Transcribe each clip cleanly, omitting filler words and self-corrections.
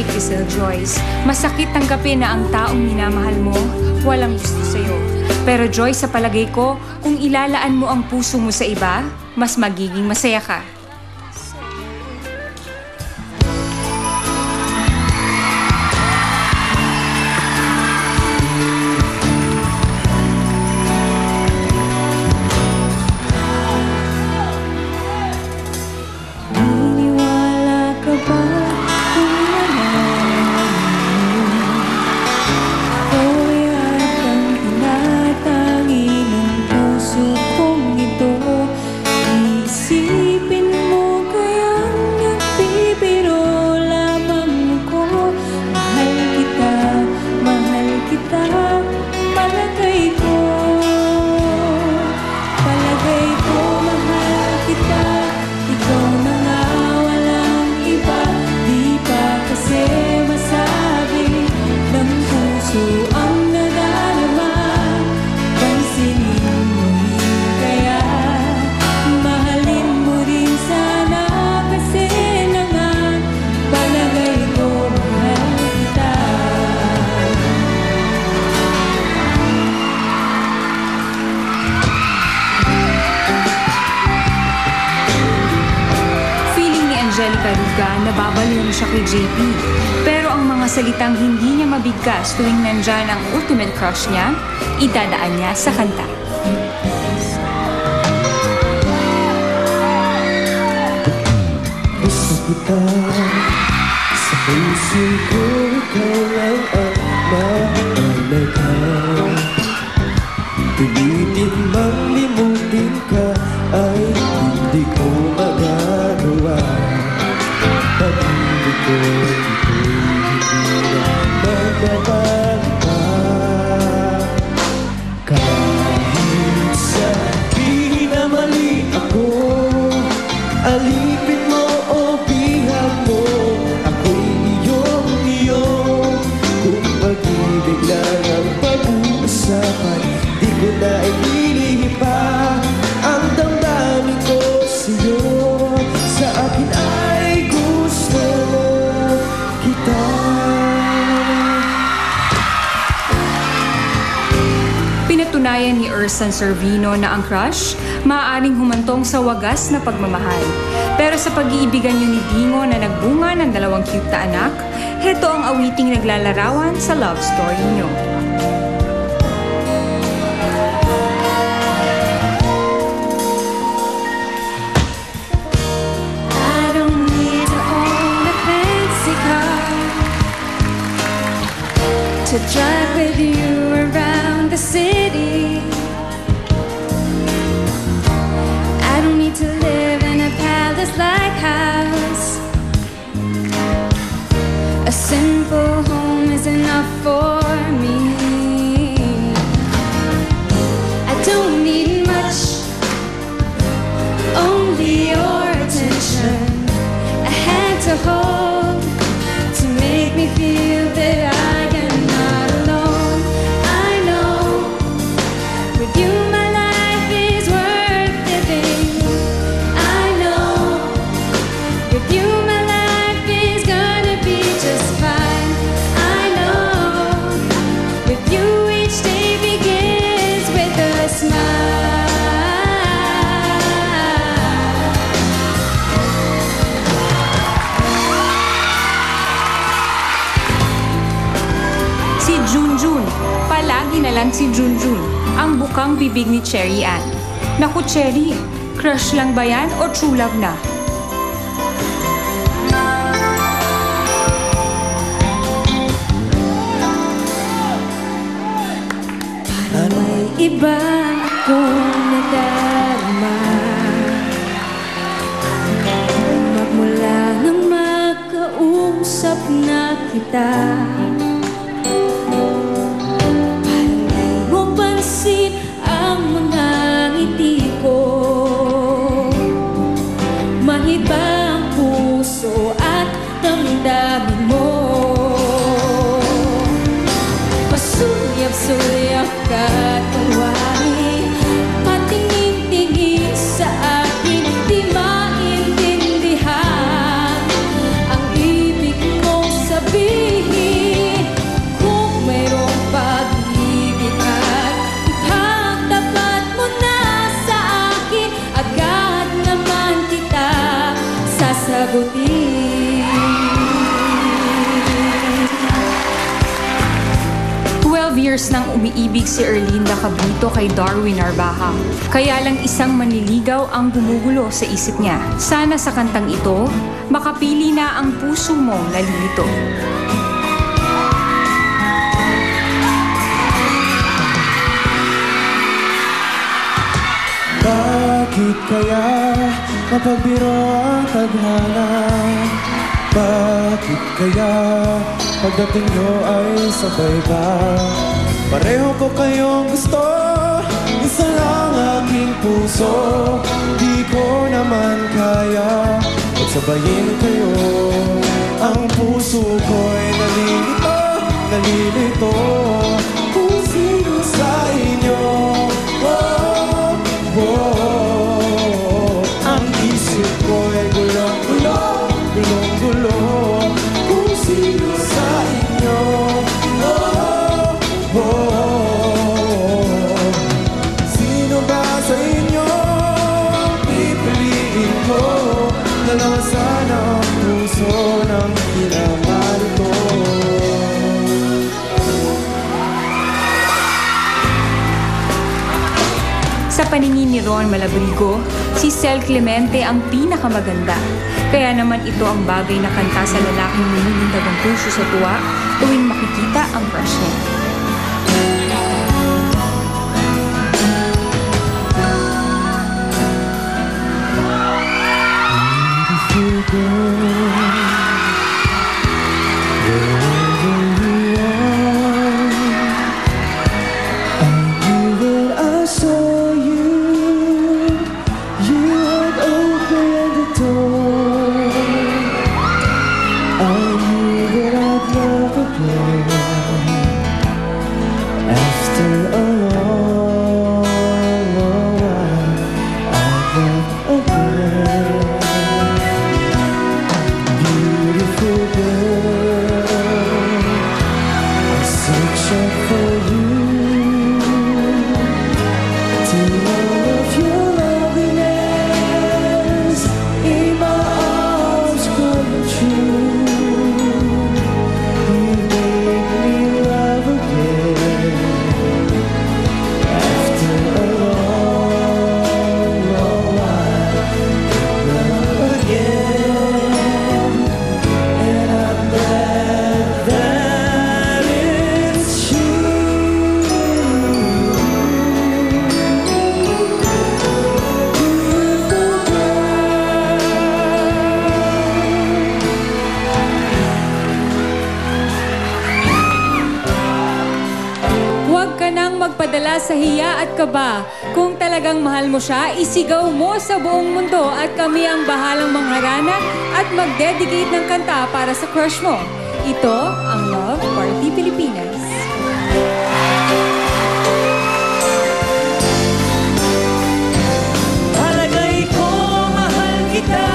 make this ill, Joyce. Masakit tanggapin na ang taong minamahal mo walang gusto sa'yo. Pero Joyce, sa palagay ko, kung ilalaan mo ang puso mo sa iba, mas magiging masaya ka. Nababaliw siya kay JP. Pero ang mga salitang hindi niya mabigkas tuwing nandyan ang ultimate crush niya, idadaan niya sa kanta. Gusto kita sa puso ko, ikaw lang ang mahalaga. Pilitin mang limutin ka ay hindi ko magagawa. Pag-ibig ko, ito'y hindi na magbabago. Kahit sabihin na mali ako, alipin mo o bihag mo, ako'y iyong-iyo. Kung pag-ibig lang ang pag-uusapan, di ko na ililihim pa ang damdamin ko sa'yo. Sa akin ay gusto kita. Pinatunayan ni Ursan Servino na ang crush maaaring humantong sa wagas na pagmamahal. Pero sa pag-iibigan niyo ni Dingo na nagbunga ng 2 cute na anak, heto ang awiting naglalarawan sa love story niyo. To drive with you around the city. I don't need to live in a palace-like house. A simple home is enough for me. I don't need much, only your attention. A hand to hold to make me feel that I am not alone. I know with you my life is worth living. I know with you my life is gonna be just fine. I know with you each day begins with a smile. Si Junjun, palagi na lang si Junjun, ang bukang bibig ni Cherry Ann. Naku Cherry, crush lang ba yan o true love na? May iba akong nadarama magmula nang makausap na kita. Parang di mo pansin ang mga ngiti ko. Mahiba ang puso at damdamin mo. Pasulyap-sulyap ka at kalwari, patingin-tingin sa akin, di maintindihan ang ibig mong sabihin. years nang umiibig si Erlinda Cabrito kay Darwin Narvaja. Kaya lang isang manliligaw ang gumugulo sa isip niya. Sana sa kantang ito, makapili na ang puso mong nalilito. Bakit kaya mapagbiro ang tadhana? Bakit kaya pagdating nyo ay sabay ba? Pareho ko kayong gusto, isa lang aking puso. Di ko naman kaya magsabayin kayo. Ang puso ko'y nalilito, nalilito kung sino sa inyo. Ang isip ko'y gulong-gulo, gulong-gulo kung sino sa inyo. Sino ba sa inyo ang pipiliin ko? Dalawa sana ang puso ng pinamahal ko. Sa paningin ni Ron Malabrigo, si Sel Clemente ang pinakamaganda. Kaya naman ito ang bagay na kanta sa lalaking nililintag ang puso sa tuwa tuwing makikita ang crush niya. Magpadala sa hiya at kaba. Kung talagang mahal mo siya, isigaw mo sa buong mundo at kami ang bahalang mangharana at mag-dedicate ng kanta para sa crush mo. Ito ang Love Party Pilipinas. Palagay ko mahal kita,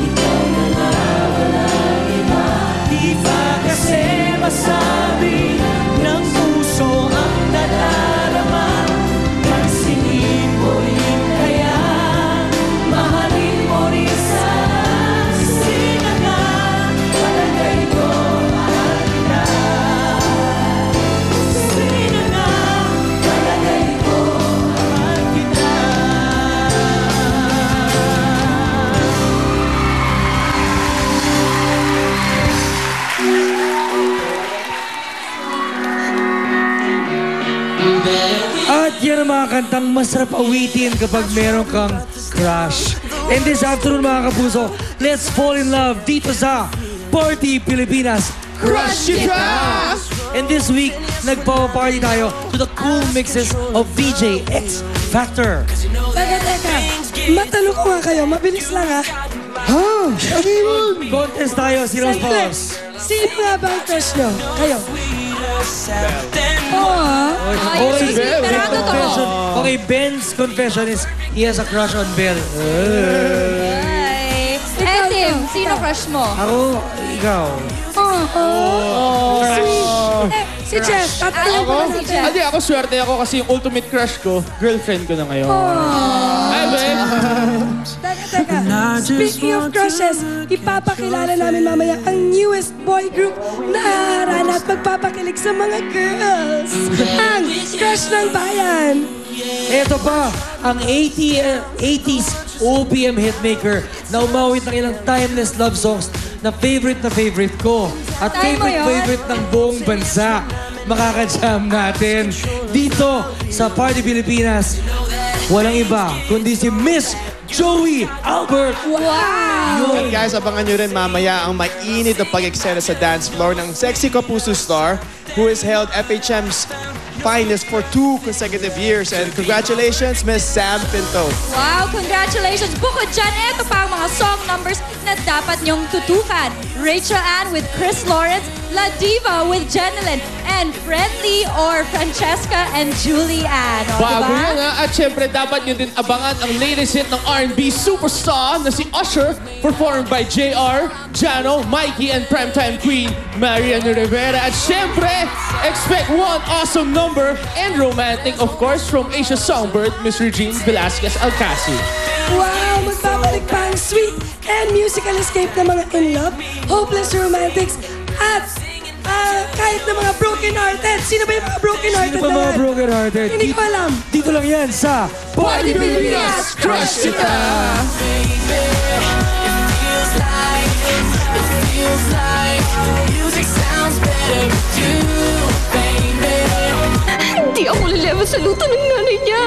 ikaw na nga walang iba. Di ba kasi masabi ng puso ang nadarama? Pansinin mo rin kaya, mahalin mo rin sana. Sina nga, palagay ko mahal kita. Sina nga, palagay ko mahal kita. At yan ang mga kantang masarap awitin kapag meron kang crush. And this afternoon mga kapuso, let's fall in love dito sa Party Pilipinas Crush Kita! And this week, nagpapaparty tayo to the cool mixes of VJ X Factor. Teka. Matalo ko nga kayo. Mabilis lang ha. Contest tayo, Sinos Palos. Sino nga ba ang crush nyo? Kayo. Oo ha. Okay, Ben's confession is he has a crush on Belle. Tim, sino crush mo? Ako, ikaw. Si Jeff. Tatanong ko na si Jeff. Hindi, ako swerte ako kasi yung ultimate crush ko, girlfriend ko na ngayon. Hi, babe! Teka. Speaking of crushes, ipapakilala namin mamaya ang newest boy group na haharana at magpapakilig sa mga girls. Ang Crush ng Bayan. Ito pa, ang 80s OPM hitmaker na umawit ng ilang timeless love songs na favorite ko. At Time mo yun? favorite ng buong bansa. Makaka-jam natin dito sa Party Pilipinas. Walang iba kundi si Miss Joey Albert. At guys, abangan nyo rin mamaya ang mainit na pag-eksena sa dance floor ng sexy Kapuso star who has held FHM's finest for 2 consecutive years. And congratulations, Miss Sam Pinto. Wow, congratulations! Bukod dyan, eto pa ang mga song numbers na dapat niyong tutukan. Rachel Ann with Chris Lawrence, La Diva with Jenilyn, and Friendly or Francesca and Julie Ann. O, Bago diba? yan ha. At syempre, dapat nyo din abangan ang latest hit ng R&B superstar na si Usher, performed by JR, Jano, Mikey, and primetime queen, Marian Rivera. At syempre, expect one awesome number and romantic, of course, from Asia Songbird, Miss Regine Velasquez Alcacid. Wow, magbabalik pa ang sweet and musical escape ng mga in love, hopeless romantics, at kahit na mga broken-hearted. Sino ba yung mga broken-hearted Sino ba mga broken-hearted? Hindi ko alam. Dito lang yan sa Party Pilipinas Crush Kita! Hindi ako lelewa sa luto ng nanay niya.